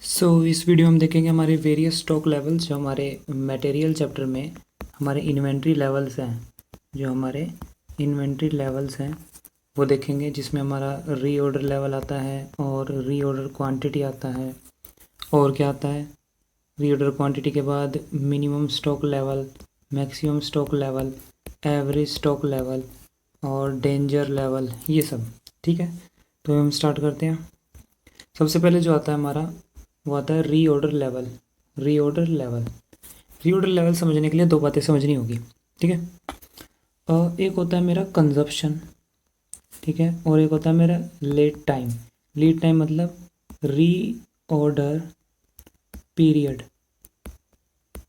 इस वीडियो में हम देखेंगे हमारे वेरियस स्टॉक लेवल्स जो हमारे मटेरियल चैप्टर में हमारे इन्वेंट्री लेवल्स हैं। जो हमारे इन्वेंट्री लेवल्स हैं वो देखेंगे, जिसमें हमारा रीऑर्डर लेवल आता है और रीऑर्डर क्वांटिटी आता है। और क्या आता है? रीऑर्डर क्वांटिटी के बाद minimum stock level, maximum stock level, average stock level और डेंजर लेवल, ये सब। ठीक है, तो हम स्टार्ट करते हैं। सबसे पहले जो आता है हमारा वो आता है reorder level. Reorder level reorder level समझने के लिए दो बातें समझनी होगी। ठीक है, एक होता है मेरा कंजप्शन, ठीक है, और एक होता है मेरा लेट टाइम। लीड टाइम मतलब रीऑर्डर पीरियड,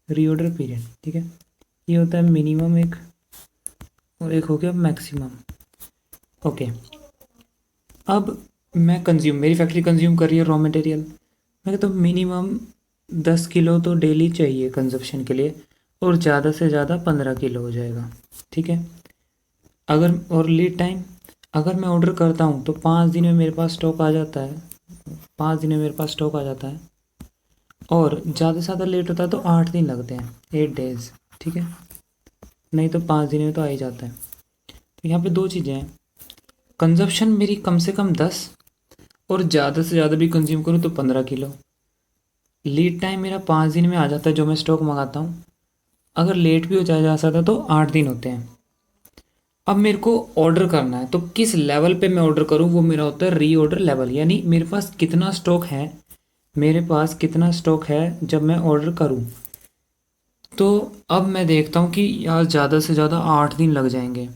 रीऑर्डर पीरियड। ठीक है, ये होता है मिनिमम एक, और एक हो गया मैक्सिमम। ओके, अब मेरी फैक्ट्री कंज्यूम कर रही है रॉ मटेरियल। मैं कहता हूँ मिनिमम 10 किलो तो डेली चाहिए कंजप्शन के लिए, और ज़्यादा से ज़्यादा 15 किलो हो जाएगा। ठीक है, अगर और लीड टाइम, अगर मैं ऑर्डर करता हूँ तो 5 दिन में मेरे पास स्टॉक आ जाता है, 5 दिन में मेरे पास स्टॉक आ जाता है। और ज़्यादा से ज़्यादा लेट होता है तो 8 दिन लगते हैं, 8 डेज़। ठीक है, नहीं तो 5 दिन में तो आ ही जाता है। तो यहाँ पे दो चीज़ें हैं, कंजप्शन मेरी कम से कम 10, और ज़्यादा से ज़्यादा भी कंज्यूम करूँ तो 15 किलो। लीड टाइम मेरा 5 दिन में आ जाता है जो मैं स्टॉक मंगाता हूँ, अगर लेट भी हो जाए जा सकता है तो 8 दिन होते हैं। अब मेरे को ऑर्डर करना है, तो किस लेवल पे मैं ऑर्डर करूँ वो मेरा होता है री ऑर्डर लेवल, यानी मेरे पास कितना स्टॉक है, मेरे पास कितना स्टॉक है जब मैं ऑर्डर करूँ। तो अब मैं देखता हूँ कि यार ज़्यादा से ज़्यादा 8 दिन लग जाएंगे,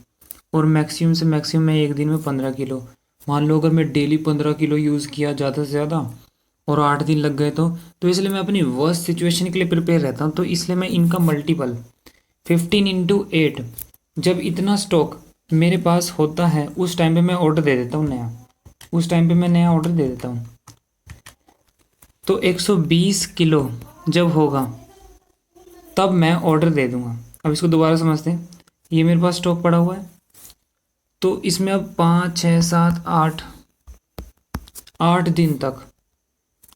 और मैक्सिमम से मैक्सिमम मैं एक दिन में 15 किलो। मान लो अगर मैं डेली 15 किलो यूज़ किया ज़्यादा से ज़्यादा, और 8 दिन लग गए तो इसलिए मैं अपनी वर्स्ट सिचुएशन के लिए प्रिपेयर रहता हूँ। तो इसलिए मैं इनका मल्टीपल 15 × 8, जब इतना स्टॉक मेरे पास होता है उस टाइम पे मैं ऑर्डर दे देता हूँ नया, उस टाइम पे मैं नया ऑर्डर दे देता हूँ। तो 120 किलो जब होगा तब मैं ऑर्डर दे दूंगा। अब इसको दोबारा समझते हैं, ये मेरे पास स्टॉक पड़ा हुआ है, तो इसमें अब 5 6 7 8 8 दिन तक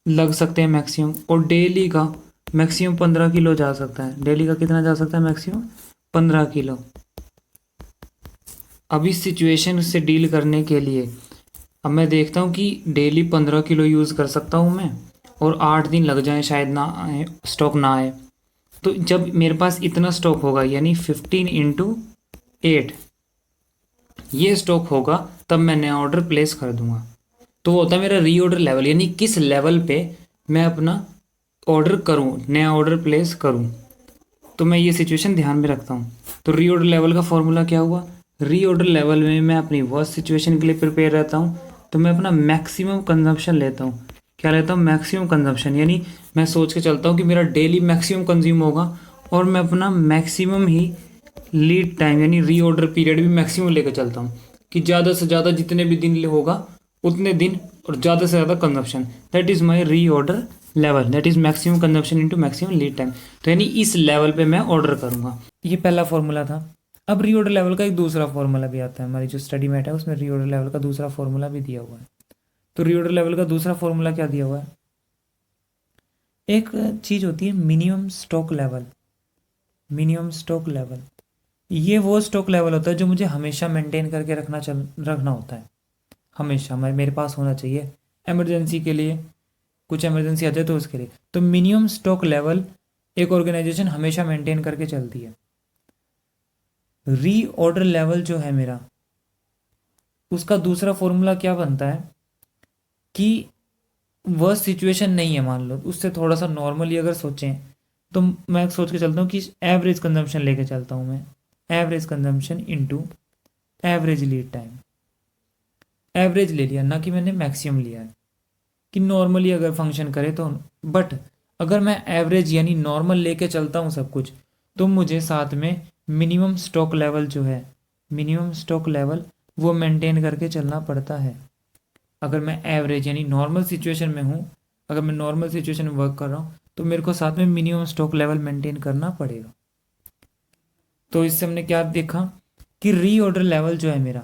लग सकते हैं मैक्सिमम, और डेली का मैक्सिमम 15 किलो जा सकता है। डेली का कितना जा सकता है? Maximum 15 kilo. अब इस सिचुएशन से डील करने के लिए अब मैं देखता हूँ कि डेली 15 किलो यूज़ कर सकता हूँ मैं, और 8 दिन लग जाए शायद ना आए, स्टॉक ना आए। तो जब मेरे पास इतना स्टॉक होगा, यानी 15 × 8 ये स्टॉक होगा, तब मैं नया ऑर्डर प्लेस कर दूंगा। तो वो होता है मेरा री ऑर्डर लेवल, यानी किस लेवल पे मैं अपना ऑर्डर करूँ, नया ऑर्डर प्लेस करूँ। तो मैं ये सिचुएशन ध्यान में रखता हूँ। तो री ऑर्डर लेवल का फॉर्मूला क्या हुआ? री ऑर्डर लेवल में मैं अपनी वर्स्ट सिचुएशन के लिए प्रिपेयर रहता हूँ, तो मैं अपना मैक्सिमम कंजम्पशन लेता हूँ। क्या लेता हूँ? मैक्सिमम कंजम्पशन, यानी मैं सोच के चलता हूँ कि मेरा डेली मैक्सिमम कंज्यूम होगा, और मैं अपना मैक्सिमम ही लीड टाइम यानी री ऑर्डर पीरियड भी मैक्सिमम लेकर चलता हूँ, कि ज़्यादा से ज़्यादा जितने भी दिन होगा उतने दिन, और ज़्यादा से ज़्यादा कंजप्शन। दैट इज़ माई री order level, that is maximum consumption into maximum lead time. तो यानी इस लेवल पे मैं ऑर्डर करूँगा। ये पहला फॉर्मूला था। अब री ऑर्डर लेवल का एक दूसरा फॉर्मूला भी आता है, हमारी जो स्टडी मैट है उसमें री ऑर्डर लेवल का दूसरा फॉर्मूला भी दिया हुआ है। तो री ऑर्डर लेवल का दूसरा फॉर्मूला क्या दिया हुआ है? एक चीज़ होती है minimum stock level. Minimum stock level, ये वो स्टॉक लेवल होता है जो मुझे हमेशा मेंटेन करके रखना होता है। हमेशा मेरे पास होना चाहिए, इमरजेंसी के लिए, कुछ इमरजेंसी आ जाए तो उसके लिए। तो मिनिमम स्टॉक लेवल एक ऑर्गेनाइजेशन हमेशा मेंटेन करके चलती है। री ऑर्डर लेवल जो है मेरा, उसका दूसरा फॉर्मूला क्या बनता है कि वह सिचुएशन नहीं है, मान लो उससे थोड़ा सा नॉर्मली अगर सोचें, तो मैं सोच के चलता हूँ कि एवरेज कंजम्पशन लेके चलता हूँ मैं। Average consumption into average lead time. Average ले लिया, ना कि मैंने मैक्सिमम लिया है, कि नॉर्मली अगर फंक्शन करे तो। बट अगर मैं एवरेज यानी नॉर्मल लेके चलता हूँ सब कुछ, तो मुझे साथ में मिनिमम स्टॉक लेवल जो है, मिनिमम स्टॉक लेवल वो मेंटेन करके चलना पड़ता है। अगर मैं एवरेज यानी नॉर्मल सिचुएशन में हूँ, अगर मैं नॉर्मल सिचुएशन में वर्क कर रहा हूँ, तो मेरे को साथ में मिनिमम स्टॉक लेवल मेंटेन करना पड़ेगा। तो इससे हमने क्या देखा कि री ऑर्डर लेवल जो है मेरा,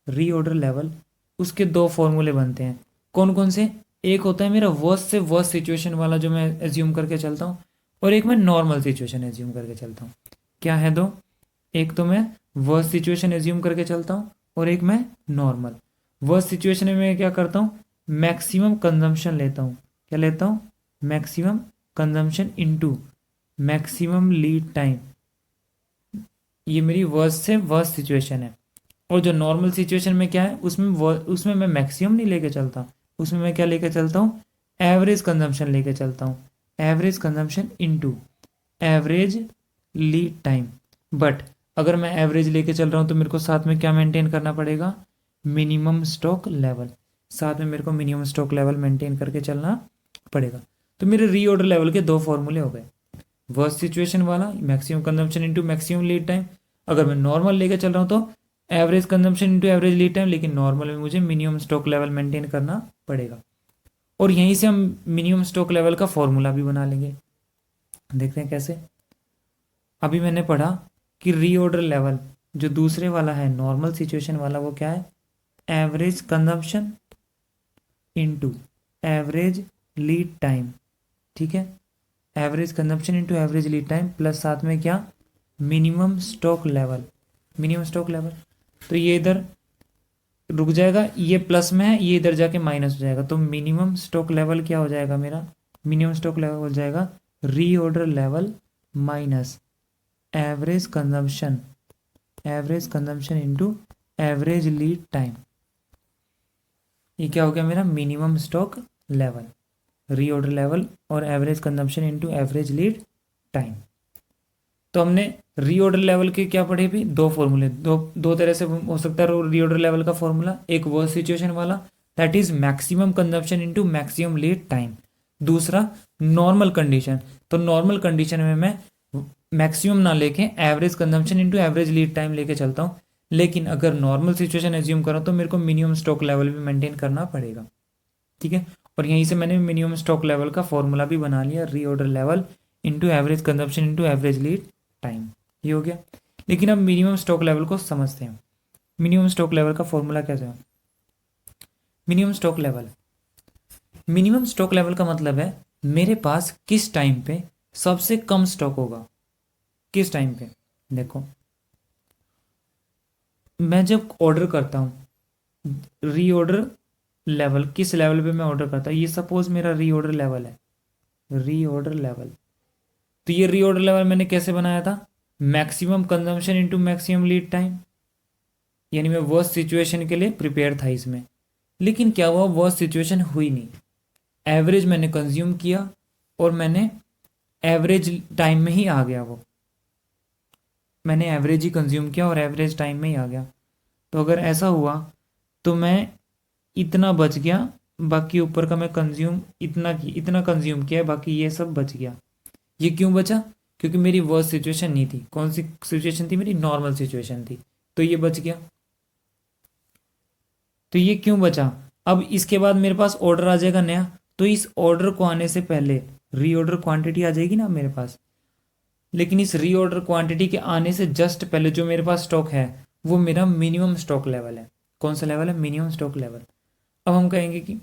री ऑर्डर लेवल, उसके दो फॉर्मूले बनते हैं। कौन कौन से? एक होता है मेरा वर्स्ट से वर्स्ट सिचुएशन वाला जो मैं एज्यूम करके चलता हूँ, और एक मैं नॉर्मल सिचुएशन एज्यूम करके चलता हूँ। क्या है दो? एक तो मैं वर्स्ट सिचुएशन एज्यूम करके चलता हूँ और एक मैं नॉर्मल। वर्स्ट सिचुएशन में मैं क्या करता हूँ? मैक्सिमम कंजम्पशन लेता हूँ। क्या लेता हूँ? Maximum consumption into maximum lead time. ये मेरी वर्स्ट से वर्स्ट सिचुएशन है। और जो नॉर्मल सिचुएशन में क्या है, उसमें मैं मैक्सिमम नहीं लेके चलता, उसमें मैं क्या लेके चलता हूँ? एवरेज कंजम्पशन लेके चलता हूँ। Average consumption into average lead time. But अगर मैं एवरेज लेके चल रहा हूँ तो मेरे को साथ में क्या मेंटेन करना पड़ेगा? Minimum stock level. साथ में मेरे को मिनिमम स्टॉक लेवल मेंटेन करके चलना पड़ेगा। तो मेरे रीऑर्डर लेवल के दो फॉर्मूले हो गए। वर्स्ट सिचुएशन वाला maximum consumption into maximum lead time. अगर मैं नॉर्मल लेके चल रहा हूँ तो average consumption into average lead time, लेकिन नॉर्मल में मुझे मिनिमम स्टॉक लेवल मेंटेन करना पड़ेगा। और यहीं से हम मिनिमम स्टॉक लेवल का फॉर्मूला भी बना लेंगे। देखते हैं कैसे। अभी मैंने पढ़ा कि रीऑर्डर लेवल जो दूसरे वाला है, नॉर्मल सिचुएशन वाला, वो क्या है? Average consumption into average lead time. ठीक है, average consumption into average lead time plus साथ में क्या? Minimum stock level. Minimum stock level, तो ये इधर रुक जाएगा, ये प्लस में है, ये इधर जाके माइनस हो जाएगा। तो मिनिमम स्टॉक लेवल क्या हो जाएगा मेरा? मिनिमम स्टॉक लेवल हो जाएगा reorder level minus average consumption. Average consumption into average lead time. ये क्या हो गया मेरा? Minimum stock level, reorder level और average consumption into average lead time. तो हमने रीऑर्डर लेवल के क्या पढ़े भी? दो फॉर्मूले। दो तरह से हो सकता है रीऑर्डर लेवल का फॉर्मूला। एक वर्स्ट सिचुएशन वाला, that is maximum consumption into maximum lead time. दूसरा नॉर्मल कंडीशन। तो नॉर्मल कंडीशन में मैं मैक्सिमम ना लेके average consumption into average lead time लेके चलता हूँ। लेकिन अगर नॉर्मल सिचुएशन एज्यूम करो तो मेरे को मिनिमम स्टॉक लेवल भी मेंटेन करना पड़ेगा। ठीक है, और यहीं से मैंने मिनिमम स्टॉक लेवल का फॉर्मूला भी बना लिया, reorder level into average consumption into average lead time. ये हो गया। लेकिन अब मिनिमम स्टॉक लेवल को समझते हैं। मिनिमम स्टॉक लेवल का फॉर्मूला कैसे है? Minimum stock level, minimum stock level का मतलब है मेरे पास किस टाइम पे सबसे कम स्टॉक होगा। किस टाइम पे? देखो, मैं जब ऑर्डर करता हूँ, रीऑर्डर लेवल किस लेवल पे मैं ऑर्डर करता हूँ, ये सपोज मेरा रीऑर्डर लेवल है। रीऑर्डर लेवल, तो ये रीऑर्डर लेवल मैंने कैसे बनाया था? Maximum consumption into maximum lead time. यानी मैं वर्स्ट सिचुएशन के लिए प्रिपेयर था इसमें। लेकिन क्या हुआ? वर्स्ट सिचुएशन हुई नहीं। एवरेज मैंने कंज्यूम किया और मैंने एवरेज टाइम में ही आ गया वो। मैंने एवरेज ही कंज्यूम किया और एवरेज टाइम में ही आ गया। तो अगर ऐसा हुआ तो मैं इतना बच गया, बाकी ऊपर का मैं कंज्यूम इतना कंज्यूम किया, बाकी ये सब बच गया। ये क्यों बचा? क्योंकि मेरी वर्स्ट सिचुएशन नहीं थी। कौन सी सिचुएशन थी? मेरी नॉर्मल सिचुएशन थी, तो ये बच गया। तो ये क्यों बचा? अब इसके बाद मेरे पास ऑर्डर आ जाएगा नया, तो इस ऑर्डर को आने से पहले रीऑर्डर क्वांटिटी आ जाएगी ना मेरे पास। लेकिन इस रीऑर्डर क्वांटिटी के आने से जस्ट पहले जो मेरे पास स्टॉक है वो मेरा मिनिमम स्टॉक लेवल है। कौन सा लेवल है? Minimum stock level. अब हम कहेंगे कि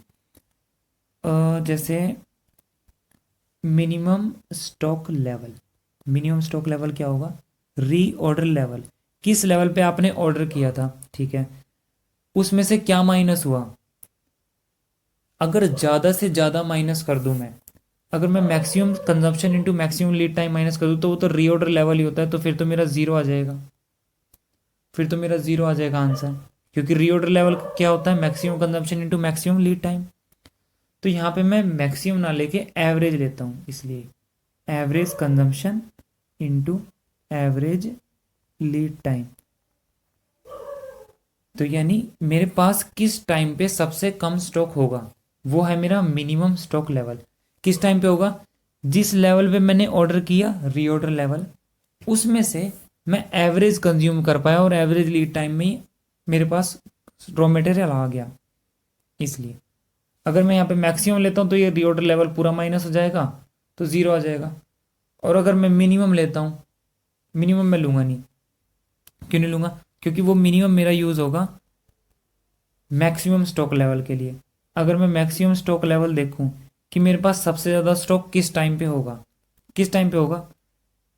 जैसे minimum stock level, minimum stock level क्या होगा? रीऑर्डर लेवल, किस लेवल पे आपने ऑर्डर किया था, ठीक है, उसमें से क्या माइनस हुआ। अगर ज़्यादा से ज़्यादा माइनस कर दूं मैं, अगर मैं maximum consumption into maximum lead time minus कर दूं तो वो तो रीऑर्डर लेवल ही होता है, तो फिर तो मेरा ज़ीरो आ जाएगा। फिर तो मेरा ज़ीरो आ जाएगा आंसर, क्योंकि रीऑर्डर लेवल क्या होता है? Maximum consumption into maximum lead time. तो यहाँ पे मैं मैक्सिमम ना लेके एवरेज लेता हूँ, इसलिए average consumption into average lead time. तो यानी मेरे पास किस टाइम पे सबसे कम स्टॉक होगा, वो है मेरा मिनिमम स्टॉक लेवल। किस टाइम पे होगा? जिस लेवल पे मैंने ऑर्डर किया, रीऑर्डर लेवल, उसमें से मैं एवरेज कंज्यूम कर पाया और एवरेज लीड टाइम में ही मेरे पास रॉ मटेरियल आ गया। इसलिए अगर मैं यहाँ पे मैक्सिमम लेता हूँ तो ये रीऑर्डर लेवल पूरा माइनस हो जाएगा, तो ज़ीरो आ जाएगा। और अगर मैं मिनिमम लेता हूँ, मिनिमम मैं लूँगा नहीं। क्यों नहीं लूँगा? क्योंकि वो मिनिमम मेरा यूज़ होगा मैक्सिमम स्टॉक लेवल के लिए। अगर मैं मैक्सिमम स्टॉक लेवल देखूं कि मेरे पास सबसे ज़्यादा स्टॉक किस टाइम पे होगा, किस टाइम पे होगा,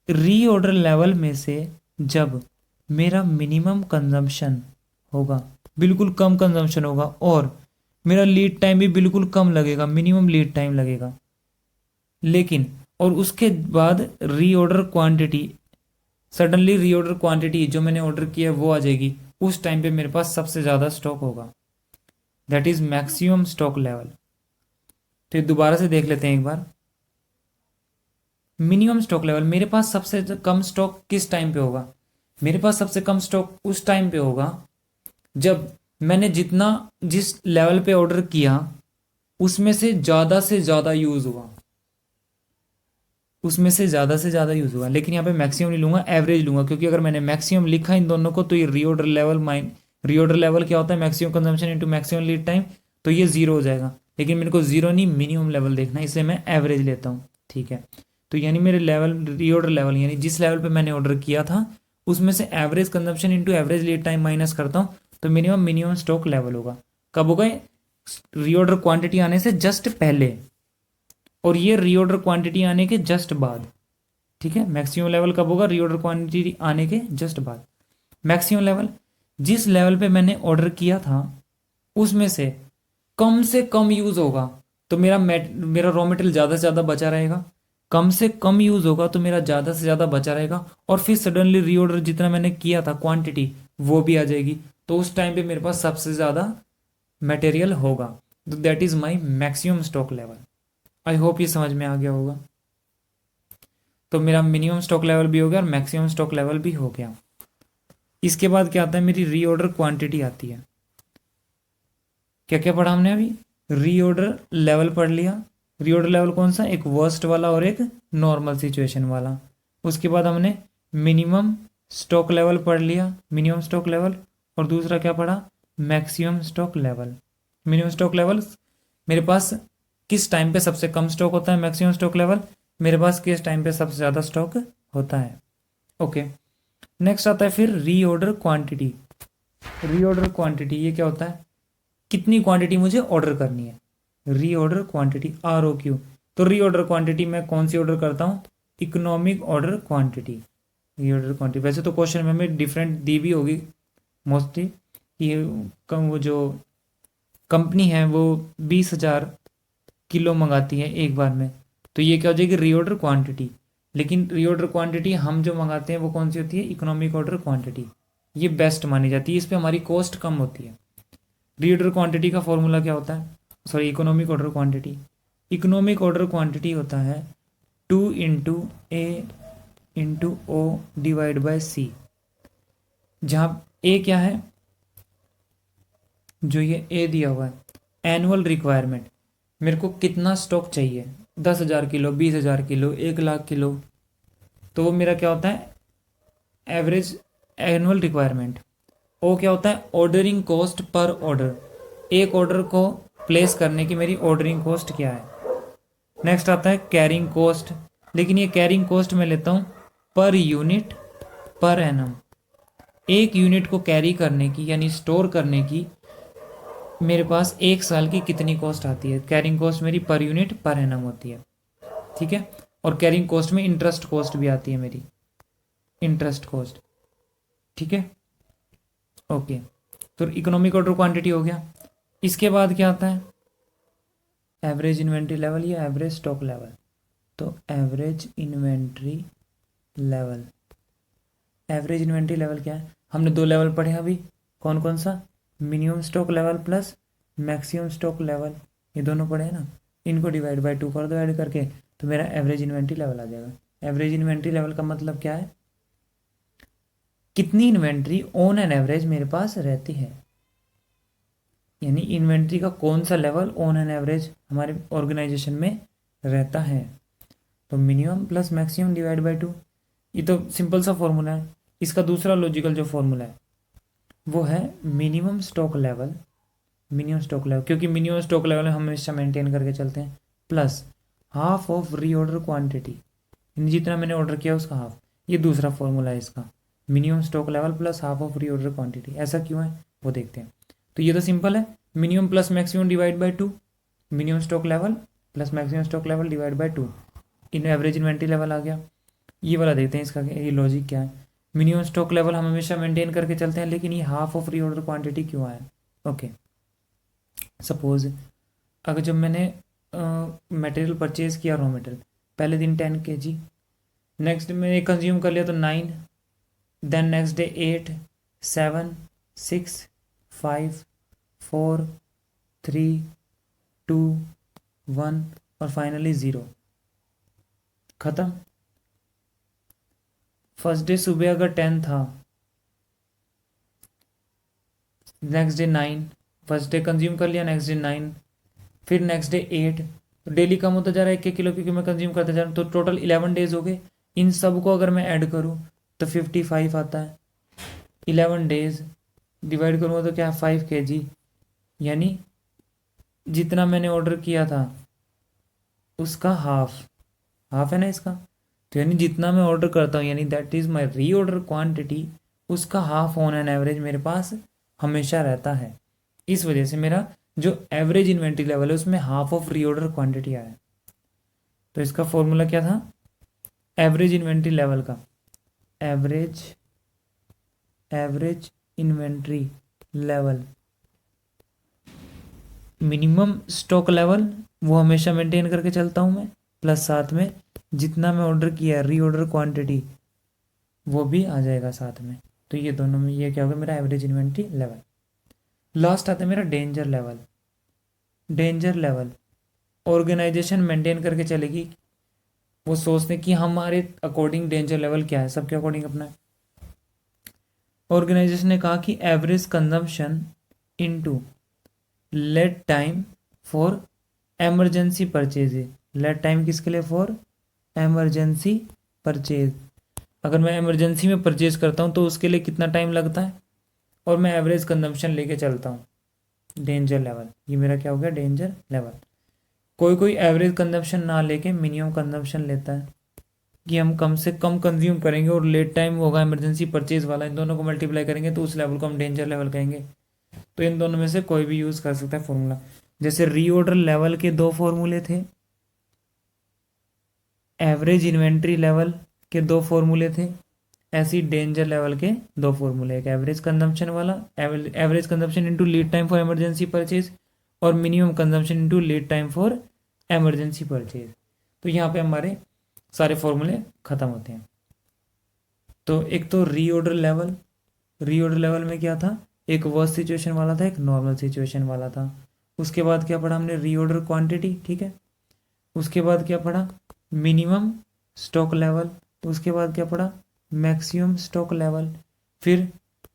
रीऑर्डर लेवल में से जब मेरा मिनिमम कंजम्पशन होगा, बिल्कुल कम कंजम्पशन होगा, और मेरा लीड टाइम भी बिल्कुल कम लगेगा, मिनिमम लीड टाइम लगेगा, लेकिन और उसके बाद reorder quantity, suddenly reorder quantity जो मैंने ऑर्डर किया है वो आ जाएगी, उस टाइम पे मेरे पास सबसे ज़्यादा स्टॉक होगा, that is maximum stock level. तो दोबारा से देख लेते हैं एक बार। मिनिमम स्टॉक लेवल, मेरे पास सबसे कम स्टॉक किस टाइम पे होगा, मेरे पास सबसे कम स्टॉक उस टाइम पे होगा जब मैंने जितना जिस लेवल पे ऑर्डर किया उसमें से ज़्यादा यूज़ हुआ, उसमें से ज़्यादा यूज़ हुआ। लेकिन यहाँ पे मैक्सिमम नहीं लूँगा, एवरेज लूँगा, क्योंकि अगर मैंने मैक्सिमम लिखा इन दोनों को तो ये रीऑर्डर लेवल रीऑर्डर लेवल क्या होता है, maximum consumption into maximum lead time, तो ये जीरो हो जाएगा। लेकिन मेरे को जीरो नहीं, मिनिमम लेवल देखना है, इसलिए मैं एवरेज लेता हूँ। ठीक है, तो यानी मेरे लेवल रीऑर्डर लेवल यानी जिस लेवल पे मैंने ऑर्डर किया था उसमें से average consumption into average lead time minus करता हूँ, तो मिनिमम स्टॉक लेवल होगा। कब होगा, रीऑर्डर क्वांटिटी आने से जस्ट पहले, और ये रीऑर्डर क्वांटिटी आने के जस्ट बाद। ठीक है, मैक्सिमम लेवल कब होगा, रीऑर्डर क्वांटिटी आने के जस्ट बाद। मैक्सिमम लेवल, जिस लेवल पे मैंने ऑर्डर किया था उसमें से कम यूज होगा तो मेरा रॉ मटेरियल ज़्यादा से ज़्यादा बचा रहेगा, कम से कम यूज होगा तो मेरा ज़्यादा से ज़्यादा बचा रहेगा, और फिर सडनली रीऑर्डर जितना मैंने किया था क्वांटिटी वो भी आ जाएगी, तो उस टाइम पे मेरे पास सबसे ज़्यादा मटेरियल होगा। तो that is my maximum stock level. I hope ये समझ में आ गया होगा। तो मेरा मिनिमम स्टॉक लेवल भी हो गया और मैक्सिमम स्टॉक लेवल भी हो गया। इसके बाद क्या आता है, मेरी रीऑर्डर क्वांटिटी आती है। क्या क्या पढ़ा हमने अभी, रीऑर्डर लेवल पढ़ लिया। रीऑर्डर लेवल कौन सा, एक वर्स्ट वाला और एक नॉर्मल सिचुएशन वाला। उसके बाद हमने मिनिमम स्टॉक लेवल पढ़ लिया, मिनिमम स्टॉक लेवल, और दूसरा क्या पढ़ा, maximum stock level. Minimum stock level मेरे पास किस टाइम पे सबसे कम स्टॉक होता है, मैक्सिमम स्टॉक लेवल मेरे पास किस टाइम पे सबसे ज़्यादा स्टॉक होता है। ओके, नेक्स्ट आता है फिर रीऑर्डर क्वांटिटी। रीऑर्डर क्वांटिटी ये क्या होता है, कितनी क्वांटिटी मुझे ऑर्डर करनी है, रीऑर्डर क्वांटिटी ROQ। तो रीऑर्डर क्वांटिटी मैं कौन सी ऑर्डर करता हूँ, economic order quantity. Reorder quantity वैसे तो क्वेश्चन में हमें डिफरेंट दी भी होगी मोस्टली, कि वो जो कंपनी है वो 20,000 किलो मंगाती है एक बार में, तो ये क्या हो जाएगी, रीऑर्डर क्वांटिटी। लेकिन रीऑर्डर क्वांटिटी हम जो मंगाते हैं वो कौन सी होती है, इकोनॉमिक ऑर्डर क्वांटिटी। ये बेस्ट मानी जाती है, इस पर हमारी कॉस्ट कम होती है। रीऑर्डर क्वांटिटी का फॉर्मूला क्या होता है, sorry economic order quantity, economic order quantity होता है 2 × A × O divide by C, जहाँ A क्या है, जो ये A दिया हुआ है एनुअल रिक्वायरमेंट, मेरे को कितना स्टॉक चाहिए, 10,000 किलो, 20,000 किलो, 1,00,000 किलो, तो वो मेरा क्या होता है, एवरेज एनुअल रिक्वायरमेंट। ओ क्या होता है, ऑर्डरिंग कॉस्ट पर ऑर्डर, एक ऑर्डर को प्लेस करने की मेरी ऑर्डरिंग कॉस्ट क्या है। नेक्स्ट आता है कैरिंग कॉस्ट, लेकिन ये कैरिंग कॉस्ट मैं लेता हूँ पर यूनिट पर एनम। एक यूनिट को कैरी करने की यानी स्टोर करने की मेरे पास 1 साल की कितनी कॉस्ट आती है, कैरिंग कॉस्ट मेरी पर यूनिट पर एनम होती है। ठीक है, और कैरिंग कॉस्ट में इंटरेस्ट कॉस्ट भी आती है मेरी, इंटरेस्ट कॉस्ट। ठीक है, ओके, तो इकोनॉमिक ऑर्डर क्वांटिटी हो गया। इसके बाद क्या आता है, एवरेज इन्वेंट्री लेवल या एवरेज स्टॉक लेवल। तो average inventory level, average inventory level क्या है, हमने 2 लेवल पढ़े अभी, कौन कौन सा, minimum stock level plus maximum stock level, ये दोनों पढ़े हैं ना, इनको डिवाइड बाय 2 कर दो ऐड करके, तो मेरा एवरेज इन्वेंट्री लेवल आ जाएगा। एवरेज इन्वेंट्री लेवल का मतलब क्या है, कितनी इन्वेंट्री ऑन एन एवरेज मेरे पास रहती है, यानी इन्वेंट्री का कौन सा लेवल ऑन एन एवरेज हमारे ऑर्गेनाइजेशन में रहता है। तो minimum plus maximum divide by 2, ये तो सिंपल सा फॉर्मूला है। इसका दूसरा लॉजिकल जो फॉर्मूला है वो है minimum stock level, minimum stock level, क्योंकि मिनिमम स्टॉक लेवल हम हमेशा मेंटेन करके चलते हैं, plus half of reorder quantity, जितना मैंने ऑर्डर किया उसका हाफ, ये दूसरा फॉर्मूला है इसका, minimum stock level plus half of reorder quantity. ऐसा क्यों है वो देखते हैं। तो ये तो सिंपल है, minimum plus maximum divide by 2, minimum stock level plus maximum stock level divide by 2, इन एवरेज इन्वेंट्री लेवल आ गया। ये वाला देखते हैं इसका ये लॉजिक क्या है। मिनिमम स्टॉक लेवल हम हमेशा मेंटेन करके चलते हैं, लेकिन ये हाफ ऑफ रीऑर्डर क्वांटिटी क्यों आया? ओके, सपोज अगर जब मैंने मटेरियल परचेज किया, रॉ मटेरियल पहले दिन 10 kg, नेक्स्ट मैंने कंज्यूम कर लिया तो 9, देन नेक्स्ट डे 8, 7, 6, 5, 4, 3, 2, 1 और फाइनली 0, खत्म। फर्स्ट डे सुबह अगर 10 था, next day 9, first day consume कर लिया, नेक्स्ट डे 9, फिर नेक्स्ट डे 8, तो डेली कम होता जा रहा है 1 किलो क्योंकि मैं कंज्यूम करता जा रहा हूँ, तो टोटल 11 डेज हो गए। इन सब को अगर मैं ऐड करूँ तो 55 आता है। 11 डेज डिवाइड करूँगा तो क्या है 5 kg, यानी जितना मैंने ऑर्डर किया था उसका हाफ है ना इसका, तो यानी जितना मैं ऑर्डर करता हूँ यानी दैट इज़ माई री ऑर्डर क्वान्टिटी, उसका हाफ ऑन एन एवरेज मेरे पास हमेशा रहता है। इस वजह से मेरा जो एवरेज इन्वेंट्री लेवल है उसमें हाफ ऑफ री ऑर्डर क्वान्टिटी आया। तो इसका फॉर्मूला क्या था एवरेज इन्वेंट्री लेवल का? Average inventory level, minimum stock level वो हमेशा मेंटेन करके चलता हूँ मैं, प्लस साथ में जितना मैं ऑर्डर किया री ऑर्डर क्वान्टिटी वो भी आ जाएगा साथ में। तो ये दोनों में ये क्या होगा मेरा एवरेज इन्वेंट्री लेवल। लास्ट आता है मेरा danger level. Danger level organisation maintain करके चलेगी, वो सोचते कि हमारे अकॉर्डिंग डेंजर लेवल क्या है, सबके अकॉर्डिंग अपना। ऑर्गेनाइजेशन ने कहा कि average consumption into late time for emergency purchase. Late time किसके लिए? For emergency purchase. अगर मैं एमरजेंसी में परचेज करता हूँ तो उसके लिए कितना टाइम लगता है, और मैं एवरेज कंजम्पशन लेके चलता हूँ। डेंजर लेवल, ये मेरा क्या हो गया डेंजर लेवल। कोई एवरेज कंजम्पशन ना लेके मिनिमम कंजम्पशन लेता है कि हम कम से कम कंज्यूम करेंगे, और लेट टाइम होगा इमरजेंसी परचेज वाला, इन दोनों को मल्टीप्लाई करेंगे तो उस लेवल को हम डेंजर लेवल कहेंगे। तो इन दोनों में से कोई भी यूज़ कर सकता है फॉर्मूला। जैसे रीऑर्डर लेवल के 2 फॉर्मूले थे, एवरेज इन्वेंट्री लेवल के 2 फॉर्मूले थे, ऐसी डेंजर लेवल के 2 फॉर्मूले, एक एवरेज कंजम्पशन वाला, average consumption into lead time for emergency purchase, और minimum consumption into lead time for emergency purchase. तो यहाँ पे हमारे सारे फॉर्मूले खत्म होते हैं। तो एक तो रीऑर्डर लेवल में क्या था, एक वर्स्ट सिचुएशन वाला था, एक नॉर्मल सिचुएशन वाला था। उसके बाद क्या पढ़ा हमने? रीऑर्डर क्वांटिटी, ठीक है। उसके बाद क्या पढ़ा? Minimum stock level. उसके बाद क्या पढ़ा? Maximum stock level. फिर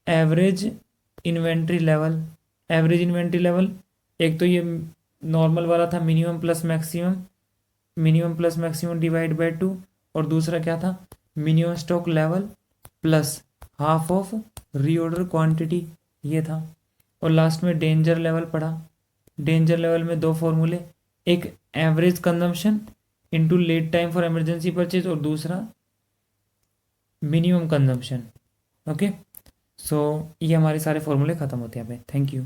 average inventory level. Average inventory level एक तो ये नॉर्मल वाला था, minimum plus maximum divide by 2, और दूसरा क्या था? Minimum stock level plus half of reorder quantity, ये था। और लास्ट में डेंजर लेवल पढ़ा। डेंजर लेवल में 2 फॉर्मूले, एक average consumption into lead time for emergency purchase, और दूसरा मिनिमम कंजम्पशन। ओके, सो ये हमारे सारे फॉर्मूले खत्म होते हैं यहाँ पे। Thank you.